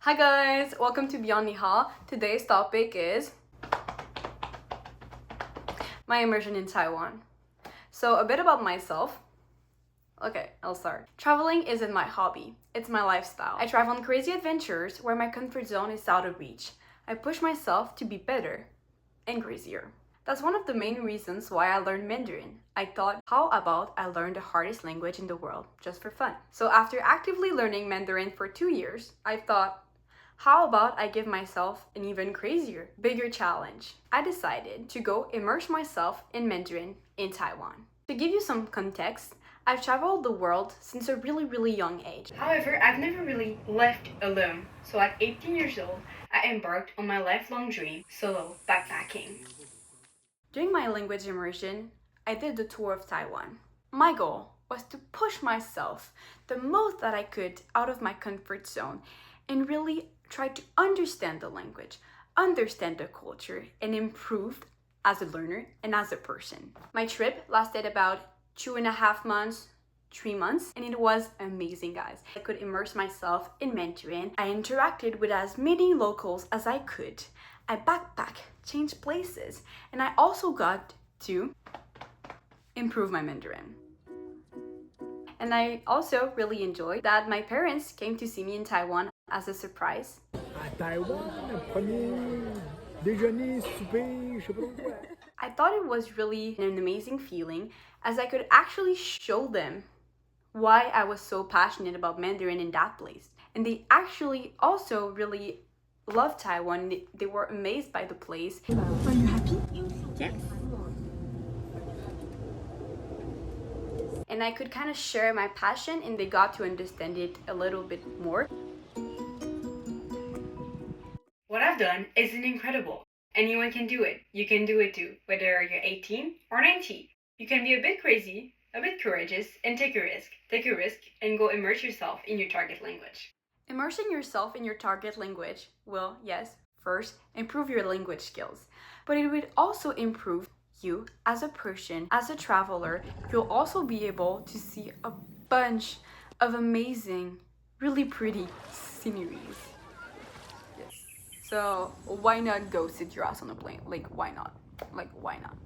Hi guys, welcome to Beyond Niha. Today's topic is my immersion in Taiwan. So a bit about myself. Okay, I'll start. Traveling isn't my hobby, it's my lifestyle. I travel on crazy adventures where my comfort zone is out of reach. I push myself to be better and crazier. That's one of the main reasons why I learned Mandarin. I thought, how about I learn the hardest language in the world just for fun? So after actively learning Mandarin for 2 years, I thought, how about I give myself an even crazier, bigger challenge? I decided to go immerse myself in Mandarin in Taiwan. To give you some context, I've traveled the world since a really young age. However, I've never really left alone. So at 18 years old, I embarked on my lifelong dream, solo backpacking. During my language immersion, I did the tour of Taiwan. My goal was to push myself the most that I could out of my comfort zone and really try to understand the language, understand the culture, and improve as a learner and as a person. My trip lasted about 2.5 months, 3 months, and it was amazing, guys. I could immerse myself in Mandarin. I interacted with as many locals as I could. I backpacked, changed places, and I also got to improve my Mandarin. And I also really enjoyed that my parents came to see me in Taiwan as a surprise. À Taïwan, premier déjeuner, souper, je sais pas trop quoi. I thought it was really an amazing feeling as I could actually show them why I was so passionate about Mandarin in that place. And they actually also really loved Taiwan. They were amazed by the place. Are you happy? Yes. And I could kind of share my passion and they got to understand it a little bit more. What I've done isn't incredible. Anyone can do it. You can do it too, whether you're 18 or 19. You can be a bit crazy, a bit courageous, and take a risk. Take a risk and go immerse yourself in your target language. Immersing yourself in your target language will, yes, first improve your language skills, but it would also improve you as a person, as a traveler. You'll also be able to see a bunch of amazing, really pretty sceneries. Yes. So why not go sit your ass on a plane? Like, why not? Why not?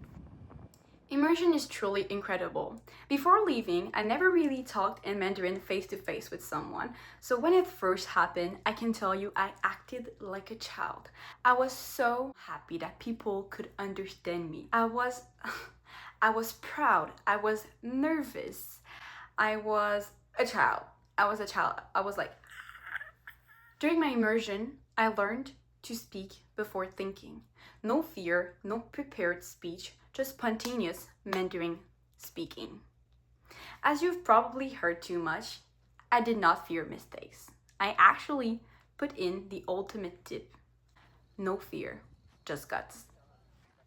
Immersion is truly incredible. Before leaving, I never really talked in Mandarin face to face with someone. So when it first happened, I can tell you I acted like a child. I was so happy that people could understand me. I was proud. I was nervous. I was a child. I was like, during my immersion, I learned to speak before thinking. No fear, no prepared speech, just spontaneous Mandarin speaking. As you've probably heard too much, I did not fear mistakes. I actually put in the ultimate tip. No fear, just guts.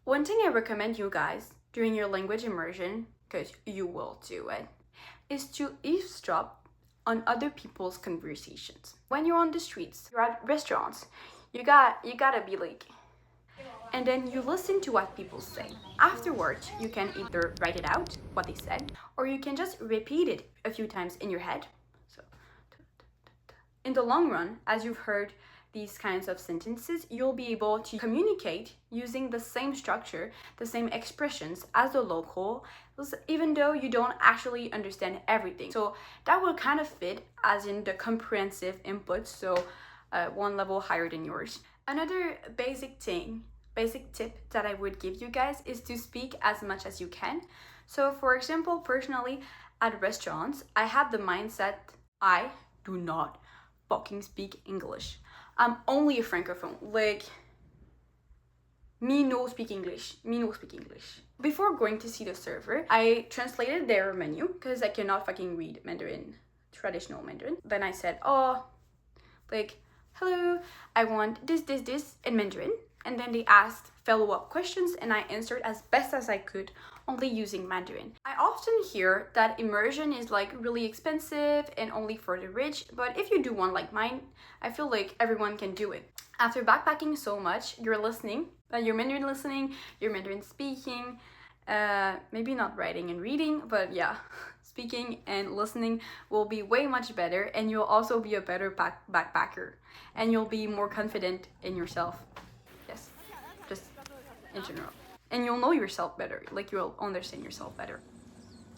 One thing I recommend you guys during your language immersion, because you will do it, is to eavesdrop on other people's conversations. When you're on the streets, you're at restaurants, you gotta be like, and then you listen to what people say. Afterwards, you can either write it out, what they said, or you can just repeat it a few times in your head. So, in the long run, as you've heard these kinds of sentences, you'll be able to communicate using the same structure, the same expressions as the local, even though you don't actually understand everything. So that will kind of fit as in the comprehensive input, so one level higher than yours. Another basic tip that I would give you guys is to speak as much as you can. So for example, personally, at restaurants, I had the mindset, I do not fucking speak English. I'm only a francophone. Like, me no speak English. Before going to see the server, I translated their menu because I cannot fucking read Mandarin, traditional Mandarin. Then I said, hello, I want this in Mandarin. And then they asked follow-up questions and I answered as best as I could, only using Mandarin. I often hear that immersion is like really expensive and only for the rich, but if you do one like mine, I feel like everyone can do it. After backpacking so much, you're Mandarin listening, you're Mandarin speaking, maybe not writing and reading, but yeah, speaking and listening will be way much better, and you'll also be a better backpacker, and you'll be more confident in yourself. Yes, just in general. And you'll know yourself better, like you'll understand yourself better.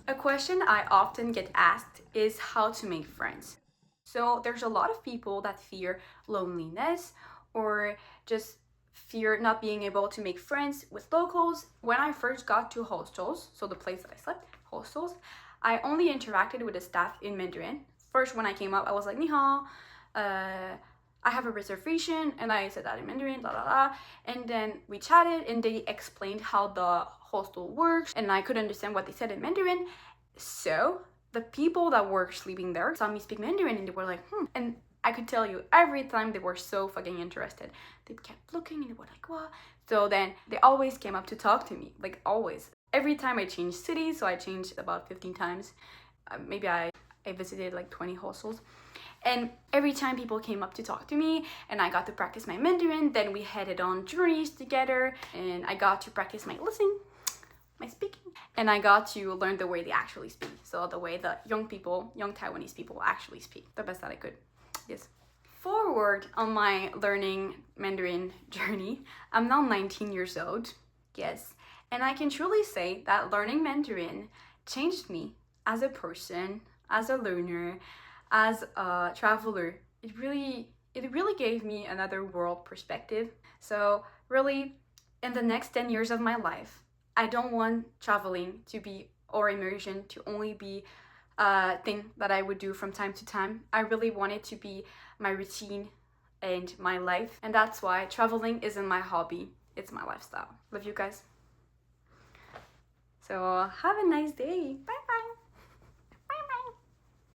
A question I often get asked is how to make friends. So there's a lot of people that fear loneliness or just fear not being able to make friends with locals. When I first got to hostels, so the place that I slept, hostels, I only interacted with the staff in Mandarin. First, when I came up, I was like, ni hao, I have a reservation, and I said that in Mandarin, la la la. And then we chatted, and they explained how the hostel works, and I could understand what they said in Mandarin. So the people that were sleeping there saw me speak Mandarin, and they were like, And I could tell you, every time they were so fucking interested. They kept looking, and they were like, what? So then they always came up to talk to me, like always. Every time I changed cities, so I changed about 15 times. Maybe I visited like 20 hostels. And every time people came up to talk to me and I got to practice my Mandarin, then we headed on journeys together and I got to practice my listening, my speaking, and I got to learn the way they actually speak. So the way the young Taiwanese people actually speak, the best that I could. Yes. Forward on my learning Mandarin journey, I'm now 19 years old. Yes. And I can truly say that learning Mandarin changed me as a person, as a learner, as a traveler. It really gave me another world perspective. So really, in the next 10 years of my life, I don't want traveling to be, or immersion to only be a thing that I would do from time to time. I really want it to be my routine and my life. And that's why traveling isn't my hobby, it's my lifestyle. Love you guys. So have a nice day. Bye.